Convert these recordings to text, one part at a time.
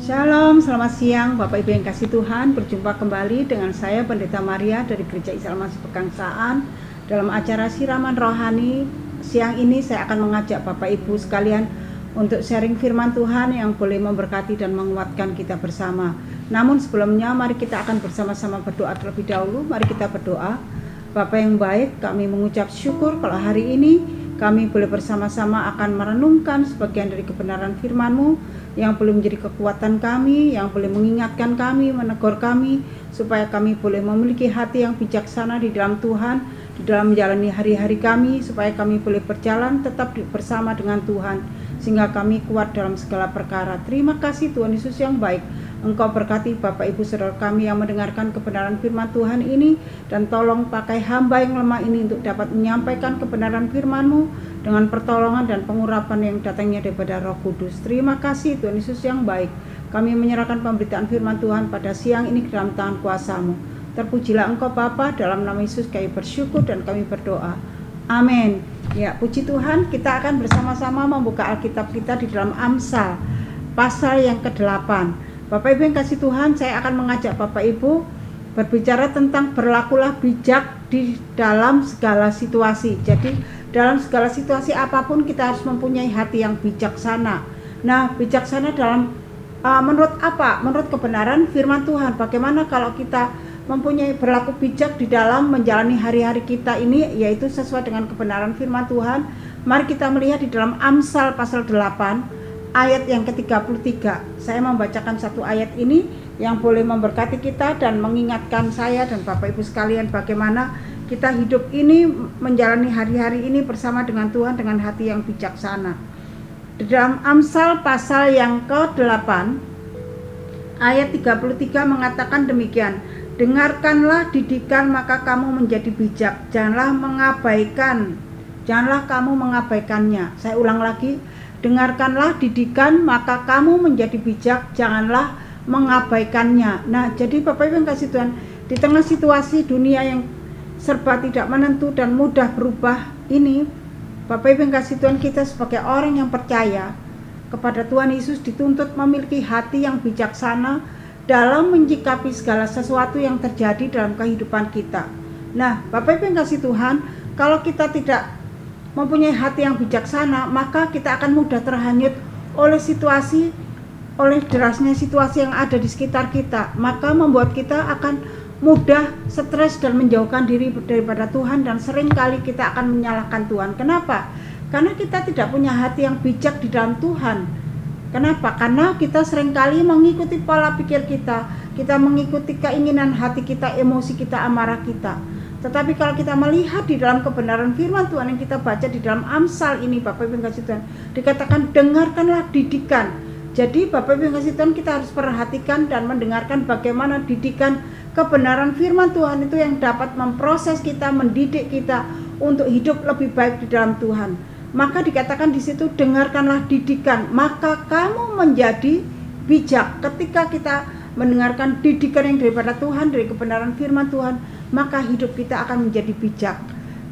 Shalom, selamat siang Bapak Ibu yang kasih Tuhan. Berjumpa kembali dengan saya Pendeta Maria dari Gereja Israel Masih Pegangsaan dalam acara siraman rohani. Siang ini saya akan mengajak Bapak Ibu sekalian untuk sharing firman Tuhan yang boleh memberkati dan menguatkan kita bersama. Namun sebelumnya mari kita akan bersama-sama berdoa terlebih dahulu. Mari kita berdoa. Bapa yang baik, kami mengucap syukur kalau hari ini kami boleh bersama-sama akan merenungkan sebagian dari kebenaran firman-Mu yang boleh menjadi kekuatan kami, yang boleh mengingatkan kami, menegur kami, supaya kami boleh memiliki hati yang bijaksana di dalam Tuhan, di dalam menjalani hari-hari kami, supaya kami boleh berjalan tetap bersama dengan Tuhan, sehingga kami kuat dalam segala perkara. Terima kasih Tuhan Yesus yang baik. Engkau berkati Bapak Ibu Saudara kami yang mendengarkan kebenaran firman Tuhan ini, dan tolong pakai hamba yang lemah ini untuk dapat menyampaikan kebenaran firman-Mu dengan pertolongan dan pengurapan yang datangnya daripada Roh Kudus. Terima kasih Tuhan Yesus yang baik. Kami menyerahkan pemberitaan firman Tuhan pada siang ini ke dalam tangan kuasa-Mu. Terpujilah Engkau Bapa, dalam nama Yesus kami bersyukur dan kami berdoa. Amin. Ya, puji Tuhan, kita akan bersama-sama membuka Alkitab kita di dalam Amsal pasal yang ke-8. Bapak Ibu yang kasih Tuhan, saya akan mengajak Bapak Ibu berbicara tentang berlakulah bijak di dalam segala situasi. Jadi dalam segala situasi apapun kita harus mempunyai hati yang bijaksana. Nah, bijaksana dalam menurut apa? Menurut kebenaran firman Tuhan. Bagaimana kalau kita mempunyai berlaku bijak di dalam menjalani hari-hari kita ini, yaitu sesuai dengan kebenaran firman Tuhan. Mari kita melihat di dalam Amsal pasal 8 ayat yang ke-33. Saya membacakan satu ayat ini yang boleh memberkati kita dan mengingatkan saya dan Bapak Ibu sekalian bagaimana kita hidup ini, menjalani hari-hari ini bersama dengan Tuhan dengan hati yang bijaksana. Di dalam Amsal pasal yang ke-8 ayat 33 mengatakan demikian: dengarkanlah didikan maka kamu menjadi bijak, janganlah kamu mengabaikannya. Saya ulang lagi, dengarkanlah didikan maka kamu menjadi bijak, janganlah mengabaikannya. Nah, jadi Bapak Ibu yang kasih Tuhan, di tengah situasi dunia yang serba tidak menentu dan mudah berubah ini, Bapak Ibu yang kasih Tuhan, kita sebagai orang yang percaya kepada Tuhan Yesus dituntut memiliki hati yang bijaksana dalam menyikapi segala sesuatu yang terjadi dalam kehidupan kita. Nah, Bapak Ibu yang kasih Tuhan, kalau kita tidak mempunyai hati yang bijaksana, maka kita akan mudah terhanyut oleh derasnya situasi yang ada di sekitar kita, maka membuat kita akan mudah stres dan menjauhkan diri daripada Tuhan, dan seringkali kita akan menyalahkan Tuhan. Kenapa? Karena kita tidak punya hati yang bijak di dalam Tuhan. Kenapa? Karena kita seringkali mengikuti pola pikir kita mengikuti keinginan hati kita, emosi kita, amarah kita. Tetapi kalau kita melihat di dalam kebenaran firman Tuhan yang kita baca di dalam Amsal ini, Bapak Ibu yang kasih Tuhan, dikatakan dengarkanlah didikan. Jadi Bapak Ibu yang kasih Tuhan, kita harus perhatikan dan mendengarkan bagaimana didikan kebenaran firman Tuhan itu yang dapat memproses kita, mendidik kita untuk hidup lebih baik di dalam Tuhan. Maka dikatakan di situ, dengarkanlah didikan maka kamu menjadi bijak. Ketika kita mendengarkan didikan yang daripada Tuhan, dari kebenaran firman Tuhan, maka hidup kita akan menjadi bijak.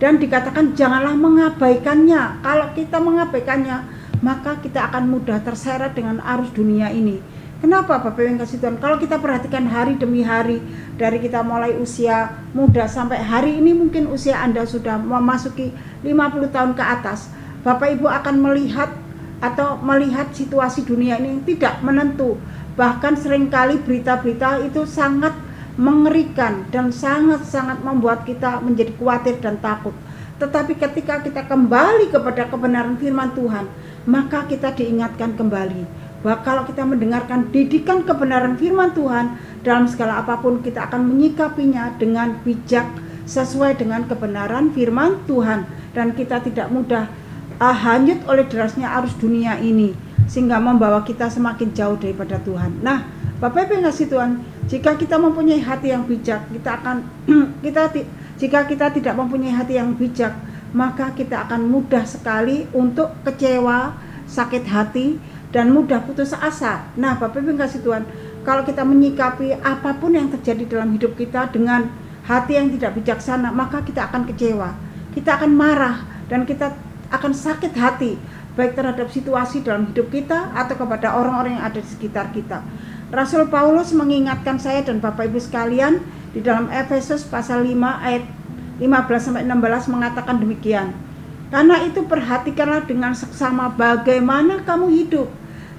Dan dikatakan janganlah mengabaikannya. Kalau kita mengabaikannya, maka kita akan mudah terseret dengan arus dunia ini. Kenapa Bapak yang kasih Tuhan? Kalau kita perhatikan hari demi hari, dari kita mulai usia muda sampai hari ini, mungkin usia Anda sudah memasuki 50 tahun ke atas, Bapak Ibu akan melihat situasi dunia ini tidak menentu. Bahkan seringkali berita-berita itu sangat mengerikan dan sangat-sangat membuat kita menjadi khawatir dan takut. Tetapi ketika kita kembali kepada kebenaran firman Tuhan, maka kita diingatkan kembali bahwa kalau kita mendengarkan didikan kebenaran firman Tuhan, dalam segala apapun kita akan menyikapinya dengan bijak sesuai dengan kebenaran firman Tuhan, dan kita tidak mudah hanyut oleh derasnya arus dunia ini sehingga membawa kita semakin jauh daripada Tuhan. Nah, Bapak Ibu yang kasih Tuhan, jika kita mempunyai hati yang bijak, jika kita tidak mempunyai hati yang bijak, maka kita akan mudah sekali untuk kecewa, sakit hati, dan mudah putus asa. Nah, Bapak Ibu yang kasih Tuhan, kalau kita menyikapi apapun yang terjadi dalam hidup kita dengan hati yang tidak bijaksana, maka kita akan kecewa, kita akan marah, dan kita akan sakit hati. baik terhadap situasi dalam hidup kita atau kepada orang-orang yang ada di sekitar kita. Rasul Paulus mengingatkan saya dan Bapak Ibu sekalian di dalam Efesus pasal 5 ayat 15-16 mengatakan demikian. Karena itu perhatikanlah dengan seksama bagaimana kamu hidup.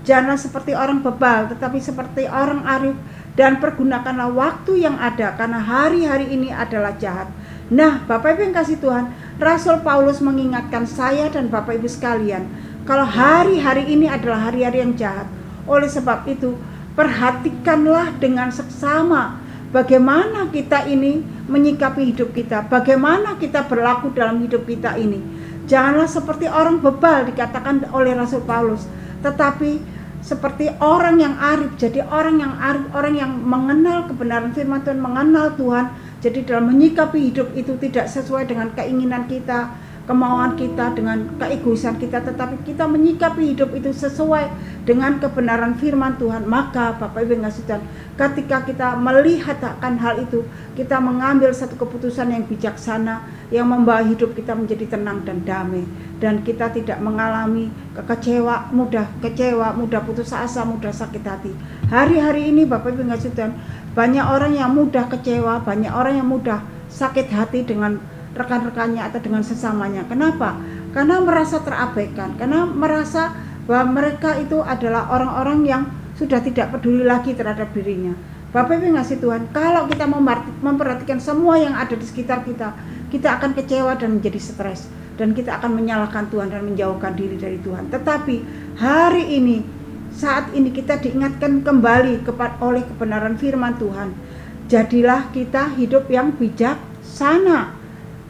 Jangan seperti orang bebal, tetapi seperti orang arif, dan pergunakanlah waktu yang ada, karena hari-hari ini adalah jahat. Nah, Bapak Ibu yang kasih Tuhan, Rasul Paulus mengingatkan saya dan Bapak Ibu sekalian, kalau hari-hari ini adalah hari-hari yang jahat. Oleh sebab itu, perhatikanlah dengan seksama bagaimana kita ini menyikapi hidup kita, bagaimana kita berlaku dalam hidup kita ini. Janganlah seperti orang bebal dikatakan oleh Rasul Paulus, tetapi seperti orang yang arif. Jadi orang yang arif, orang yang mengenal kebenaran firman Tuhan, mengenal Tuhan. Jadi dalam menyikapi hidup itu tidak sesuai dengan keinginan kita, kemauan kita, dengan keegoisan kita, tetapi kita menyikapi hidup itu sesuai dengan kebenaran firman Tuhan. Maka Bapak Ibu yang kasih Tuhan, ketika kita melihat akan hal itu, kita mengambil satu keputusan yang bijaksana yang membawa hidup kita menjadi tenang dan damai, dan kita tidak mengalami mudah kecewa, mudah putus asa, mudah sakit hati. Hari-hari ini Bapak Ibu yang kasih Tuhan, banyak orang yang mudah kecewa, banyak orang yang mudah sakit hati dengan rekan-rekannya atau dengan sesamanya. Kenapa? Karena merasa terabaikan, karena merasa bahwa mereka itu adalah orang-orang yang sudah tidak peduli lagi terhadap dirinya. Bapak Ibu ngasih Tuhan, kalau kita memperhatikan semua yang ada di sekitar kita, kita akan kecewa dan menjadi stres, dan kita akan menyalahkan Tuhan dan menjauhkan diri dari Tuhan. Tetapi hari ini, saat ini kita diingatkan kembali oleh kebenaran firman Tuhan. Jadilah kita hidup yang bijaksana,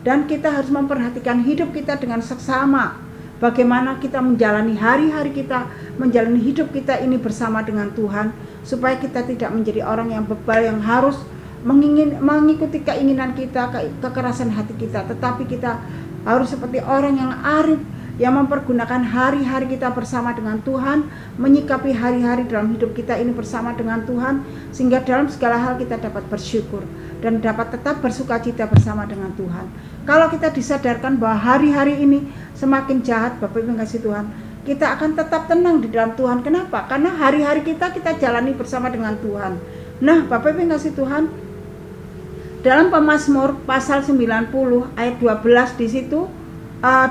dan kita harus memperhatikan hidup kita dengan seksama. Bagaimana kita menjalani hari-hari kita, menjalani hidup kita ini bersama dengan Tuhan, supaya kita tidak menjadi orang yang bebal yang harus mengikuti keinginan kita, kekerasan hati kita, tetapi kita harus seperti orang yang arif, yang mempergunakan hari-hari kita bersama dengan Tuhan, menyikapi hari-hari dalam hidup kita ini bersama dengan Tuhan, sehingga dalam segala hal kita dapat bersyukur dan dapat tetap bersukacita bersama dengan Tuhan. Kalau kita disadarkan bahwa hari-hari ini semakin jahat, Bapak Ibu kasih Tuhan, kita akan tetap tenang di dalam Tuhan. Kenapa? Karena hari-hari kita jalani bersama dengan Tuhan. Nah, Bapak Ibu kasih Tuhan, dalam Pemazmur pasal 90 ayat 12 di situ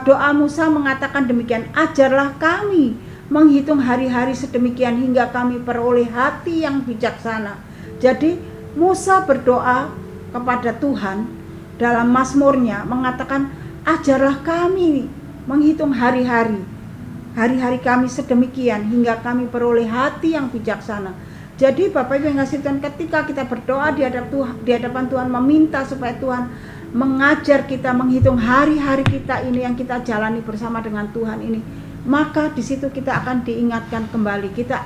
doa Musa mengatakan demikian, ajarlah kami menghitung hari-hari sedemikian hingga kami peroleh hati yang bijaksana. Jadi Musa berdoa kepada Tuhan dalam Mazmurnya mengatakan, ajarlah kami menghitung hari-hari kami sedemikian hingga kami peroleh hati yang bijaksana. Jadi Bapak Ibu yang kasih Tuhan, ketika kita berdoa di hadapan Tuhan, meminta supaya Tuhan mengajar kita menghitung hari-hari kita ini yang kita jalani bersama dengan Tuhan ini, maka di situ kita akan diingatkan kembali, kita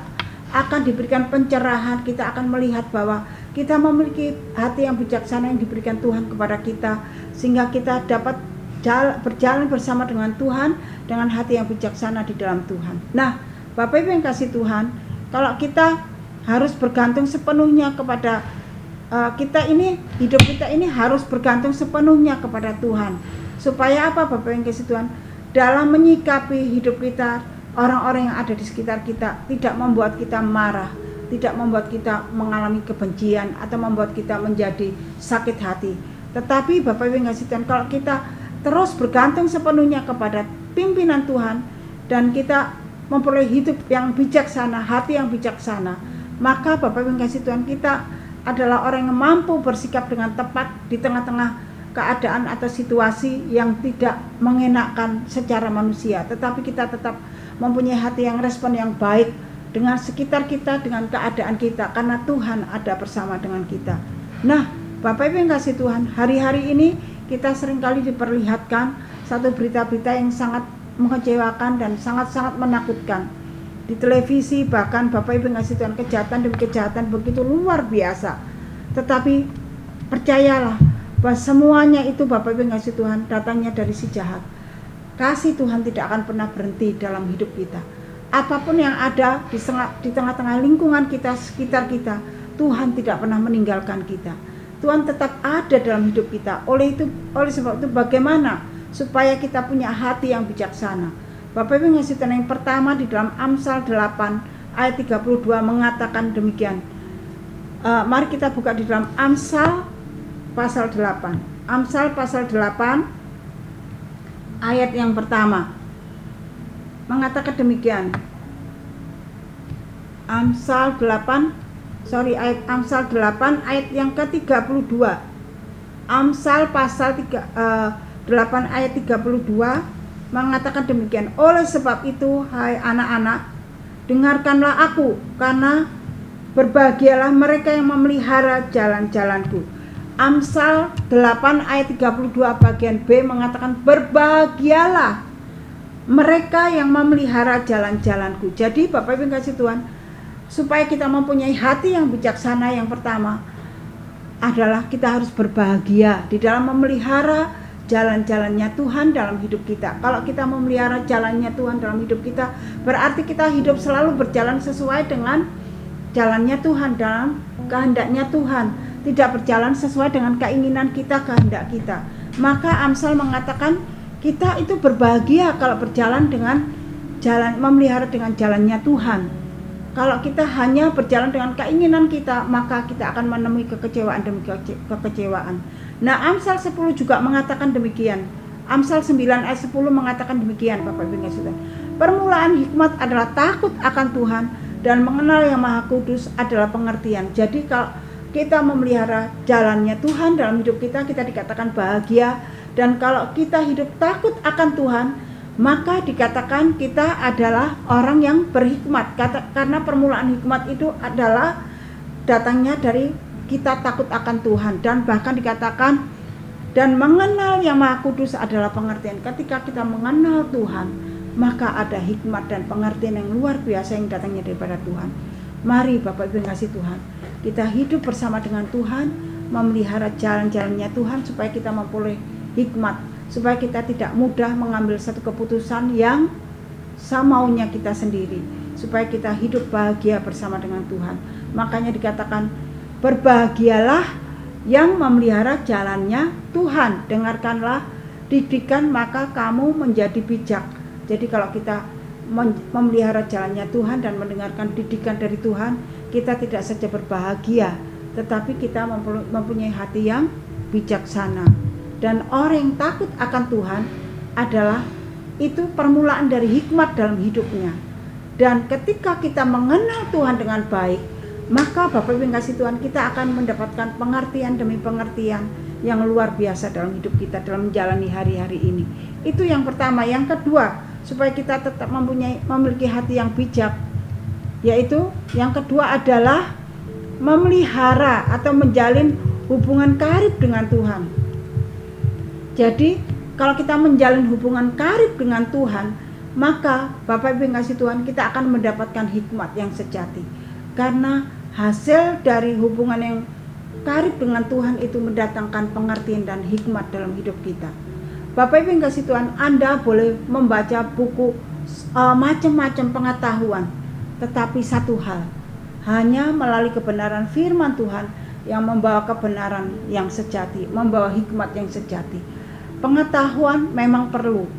akan diberikan pencerahan, kita akan melihat bahwa kita memiliki hati yang bijaksana yang diberikan Tuhan kepada kita, sehingga kita dapat berjalan bersama dengan Tuhan dengan hati yang bijaksana di dalam Tuhan. Nah, Bapak Ibu yang kasih Tuhan, kalau kita harus bergantung sepenuhnya kepada hidup kita ini harus bergantung sepenuhnya kepada Tuhan. Supaya apa Bapak yang kasih Tuhan? Dalam menyikapi hidup kita, orang-orang yang ada di sekitar kita tidak membuat kita marah, tidak membuat kita mengalami kebencian atau membuat kita menjadi sakit hati. Tetapi Bapak Ibu yang kasih Tuhan, kalau kita terus bergantung sepenuhnya kepada pimpinan Tuhan dan kita memperoleh hidup yang bijaksana, hati yang bijaksana, maka Bapak Ibu yang kasih Tuhan, kita adalah orang yang mampu bersikap dengan tepat di tengah-tengah keadaan atau situasi yang tidak mengenakkan secara manusia, tetapi kita tetap mempunyai hati yang respon yang baik dengan sekitar kita, dengan keadaan kita, karena Tuhan ada bersama dengan kita. Nah, Bapak Ibu yang kasih Tuhan, hari-hari ini kita seringkali diperlihatkan satu berita-berita yang sangat mengecewakan dan sangat-sangat menakutkan. Di televisi bahkan Bapak Ibu ngasih Tuhan, kejahatan demi kejahatan begitu luar biasa. Tetapi percayalah bahwa semuanya itu Bapak Ibu ngasih Tuhan datangnya dari si jahat. Kasih Tuhan tidak akan pernah berhenti dalam hidup kita. Apapun yang ada di tengah-tengah lingkungan kita, sekitar kita, Tuhan tidak pernah meninggalkan kita. Tuhan tetap ada dalam hidup kita. Oleh sebab itu bagaimana supaya kita punya hati yang bijaksana? Bapak Ibu yang kasih Tuhan, yang pertama di dalam Amsal 8 ayat 32 mengatakan demikian. Mari kita buka di dalam Amsal pasal 8. Amsal pasal 8 ayat yang pertama mengatakan demikian. Amsal 8 ayat yang ke-32. Amsal pasal 8 ayat 32 mengatakan demikian. Oleh sebab itu, hai anak-anak, dengarkanlah aku, karena berbahagialah mereka yang memelihara jalan-jalanku. Amsal 8 ayat 32 bagian B mengatakan berbahagialah mereka yang memelihara jalan-jalanku. Jadi Bapak Ibu kasih Tuhan, supaya kita mempunyai hati yang bijaksana, yang pertama adalah kita harus berbahagia di dalam memelihara jalan-jalannya Tuhan dalam hidup kita. Kalau kita memelihara jalannya Tuhan dalam hidup kita, berarti kita hidup selalu berjalan sesuai dengan jalannya Tuhan, dalam kehendaknya Tuhan, tidak berjalan sesuai dengan keinginan kita, kehendak kita. Maka Amsal mengatakan kita itu berbahagia kalau berjalan dengan jalan, memelihara dengan jalannya Tuhan. Kalau kita hanya berjalan dengan keinginan kita, maka kita akan menemui kekecewaan demi kekecewaan. Nah, Amsal 10 juga mengatakan demikian. Amsal 9 ayat 10 mengatakan demikian, Bapak Ibu Saudara. Permulaan hikmat adalah takut akan Tuhan, dan mengenal yang Maha Kudus adalah pengertian. Jadi kalau kita memelihara jalannya Tuhan dalam hidup kita, kita dikatakan bahagia. Dan kalau kita hidup takut akan Tuhan, maka dikatakan kita adalah orang yang berhikmat. Karena permulaan hikmat itu adalah datangnya dari kita takut akan Tuhan. Dan bahkan dikatakan, dan mengenal yang Maha Kudus adalah pengertian. Ketika kita mengenal Tuhan, maka ada hikmat dan pengertian yang luar biasa yang datangnya daripada Tuhan. Mari Bapak Ibu yang kasih Tuhan, kita hidup bersama dengan Tuhan, memelihara jalan-jalannya Tuhan, supaya kita memperoleh hikmat, supaya kita tidak mudah mengambil satu keputusan yang semaunya kita sendiri, supaya kita hidup bahagia bersama dengan Tuhan. Makanya dikatakan berbahagialah yang memelihara jalannya Tuhan, dengarkanlah didikan maka kamu menjadi bijak. Jadi kalau kita memelihara jalannya Tuhan dan mendengarkan didikan dari Tuhan, kita tidak saja berbahagia, tetapi kita mempunyai hati yang bijaksana. Dan orang yang takut akan Tuhan adalah itu permulaan dari hikmat dalam hidupnya. Dan ketika kita mengenal Tuhan dengan baik, maka Bapak Ibu yang kasih Tuhan, kita akan mendapatkan pengertian demi pengertian yang luar biasa dalam hidup kita, dalam menjalani hari-hari ini. Itu yang pertama. Yang kedua, supaya kita tetap memiliki hati yang bijak, yaitu yang kedua adalah memelihara atau menjalin hubungan karib dengan Tuhan. Jadi kalau kita menjalin hubungan karib dengan Tuhan, maka Bapak Ibu yang kasih Tuhan, kita akan mendapatkan hikmat yang sejati. Karena hasil dari hubungan yang karib dengan Tuhan itu mendatangkan pengertian dan hikmat dalam hidup kita. Bapak Ibu yang kasih Tuhan, Anda boleh membaca buku macam-macam pengetahuan, tetapi satu hal, hanya melalui kebenaran firman Tuhan yang membawa kebenaran yang sejati, membawa hikmat yang sejati. Pengetahuan memang perlu.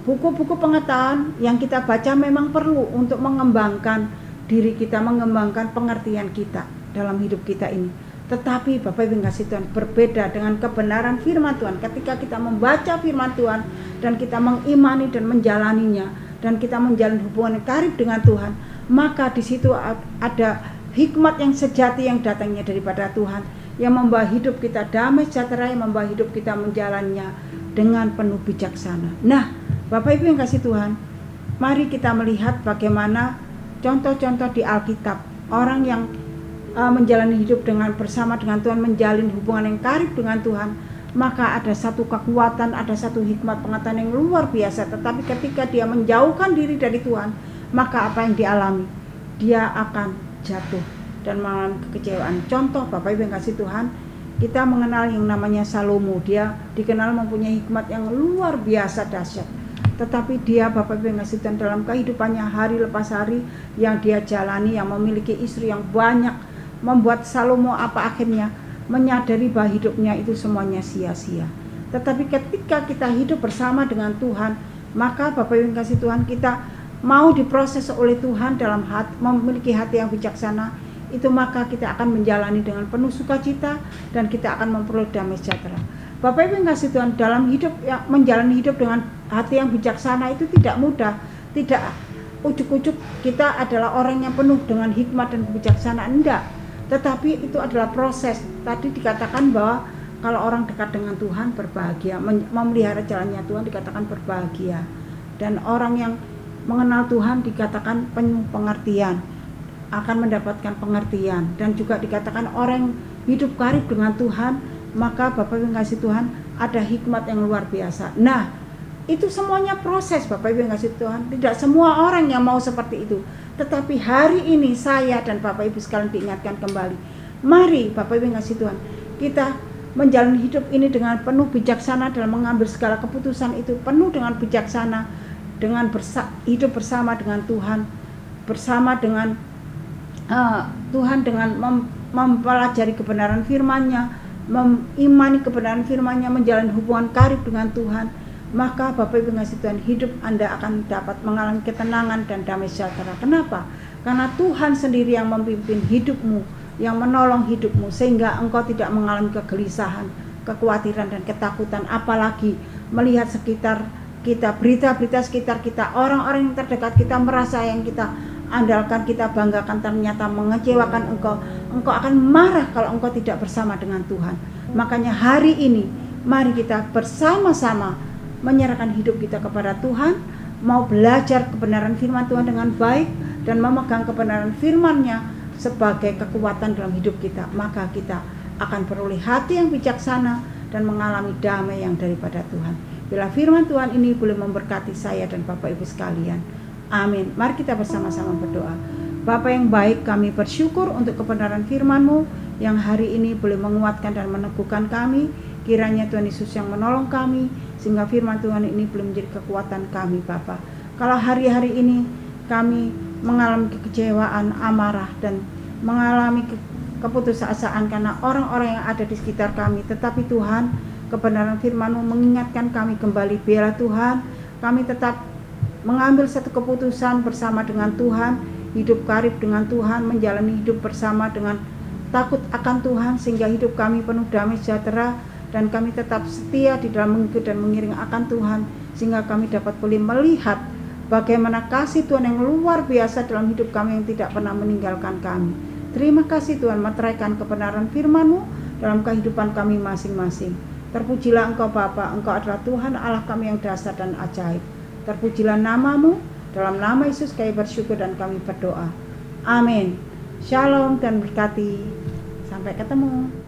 Buku-buku pengetahuan yang kita baca memang perlu untuk mengembangkan diri kita, mengembangkan pengertian kita dalam hidup kita ini. Tetapi Bapak Ibu yang kasih Tuhan, berbeda dengan kebenaran firman Tuhan. Ketika kita membaca firman Tuhan dan kita mengimani dan menjalaninya, dan kita menjalin hubungan karib dengan Tuhan, maka di situ ada hikmat yang sejati yang datangnya daripada Tuhan, yang membawa hidup kita damai sejahtera, yang membawa hidup kita menjalannya dengan penuh bijaksana. Nah, Bapak Ibu yang kasih Tuhan, mari kita melihat bagaimana contoh-contoh di Alkitab, orang yang menjalani hidup bersama dengan Tuhan, menjalin hubungan yang karib dengan Tuhan, maka ada satu kekuatan, ada satu hikmat pengetahuan yang luar biasa. Tetapi ketika dia menjauhkan diri dari Tuhan, maka apa yang dialami? Dia akan jatuh dan mengalami kekecewaan. Contoh Bapak Ibu yang kasih Tuhan, kita mengenal yang namanya Salomo. Dia dikenal mempunyai hikmat yang luar biasa dahsyat. Tetapi dia Bapak Ibu yang kasih Tuhan, dalam kehidupannya hari lepas hari yang dia jalani, yang memiliki istri yang banyak, membuat Salomo apa akhirnya? Menyadari bahwa hidupnya itu semuanya sia-sia. Tetapi ketika kita hidup bersama dengan Tuhan, Maka Bapak Ibu yang kasih Tuhan, kita mau diproses oleh Tuhan dalam hati, memiliki hati yang bijaksana, itu maka kita akan menjalani dengan penuh sukacita dan kita akan memperoleh damai sejahtera. Bapak Ibu yang kasih Tuhan, dalam hidup, menjalani hidup dengan hati yang bijaksana itu tidak mudah, tidak ujuk-ujuk kita adalah orang yang penuh dengan hikmat dan kebijaksanaan, enggak. Tetapi itu adalah proses. Tadi dikatakan bahwa kalau orang dekat dengan Tuhan berbahagia, memelihara jalannya Tuhan dikatakan berbahagia. Dan orang yang mengenal Tuhan dikatakan penuh pengertian, akan mendapatkan pengertian. Dan juga dikatakan orang yang hidup karib dengan Tuhan, maka Bapak Ibu yang kasih Tuhan, ada hikmat yang luar biasa. Nah, itu semuanya proses Bapak Ibu yang kasih Tuhan. Tidak semua orang yang mau seperti itu. Tetapi hari ini saya dan Bapak Ibu sekalian diingatkan kembali, mari Bapak Ibu yang kasih Tuhan, kita menjalani hidup ini dengan penuh bijaksana dalam mengambil segala keputusan itu, penuh dengan bijaksana, dengan hidup bersama dengan Tuhan, bersama dengan Tuhan, dengan mempelajari kebenaran firman-Nya, mengimani kebenaran firman-Nya, menjalani hubungan karib dengan Tuhan. Maka Bapak Ibu ngasih Tuhan, hidup Anda akan dapat mengalami ketenangan dan damai sejahtera. Kenapa? Karena Tuhan sendiri yang memimpin hidupmu, yang menolong hidupmu, sehingga engkau tidak mengalami kegelisahan, kekhawatiran dan ketakutan, apalagi melihat sekitar kita, berita-berita sekitar kita, orang-orang yang terdekat kita, merasa yang kita andalkan, kita banggakan ternyata mengecewakan engkau. Engkau akan marah kalau engkau tidak bersama dengan Tuhan. Makanya hari ini mari kita bersama-sama menyerahkan hidup kita kepada Tuhan, mau belajar kebenaran firman Tuhan dengan baik dan memegang kebenaran firman-Nya sebagai kekuatan dalam hidup kita. Maka kita akan beroleh hati yang bijaksana dan mengalami damai yang daripada Tuhan. Bila firman Tuhan ini boleh memberkati saya dan Bapak Ibu sekalian, amin. Mari kita bersama-sama berdoa. Bapa yang baik, kami bersyukur untuk kebenaran firman-Mu yang hari ini boleh menguatkan dan meneguhkan kami. Kiranya Tuhan Yesus yang menolong kami, sehingga firman Tuhan ini boleh menjadi kekuatan kami, Bapa. Kalau hari-hari ini kami mengalami kekecewaan, amarah, dan mengalami keputusasaan karena orang-orang yang ada di sekitar kami, tetapi Tuhan, kebenaran firman-Mu mengingatkan kami kembali, biarlah Tuhan, kami tetap mengambil satu keputusan bersama dengan Tuhan, hidup karib dengan Tuhan, menjalani hidup bersama dengan takut akan Tuhan, sehingga hidup kami penuh damai sejahtera, dan kami tetap setia di dalam mengikut dan mengiring akan Tuhan, sehingga kami dapat boleh melihat bagaimana kasih Tuhan yang luar biasa dalam hidup kami yang tidak pernah meninggalkan kami. Terima kasih Tuhan, meteraikan kebenaran firman-Mu dalam kehidupan kami masing-masing. Terpujilah Engkau Bapa, Engkau adalah Tuhan Allah kami yang dasar dan ajaib. Terpujilah nama-Mu, dalam nama Yesus kami bersyukur dan kami berdoa. Amin. Shalom dan berkati. Sampai ketemu.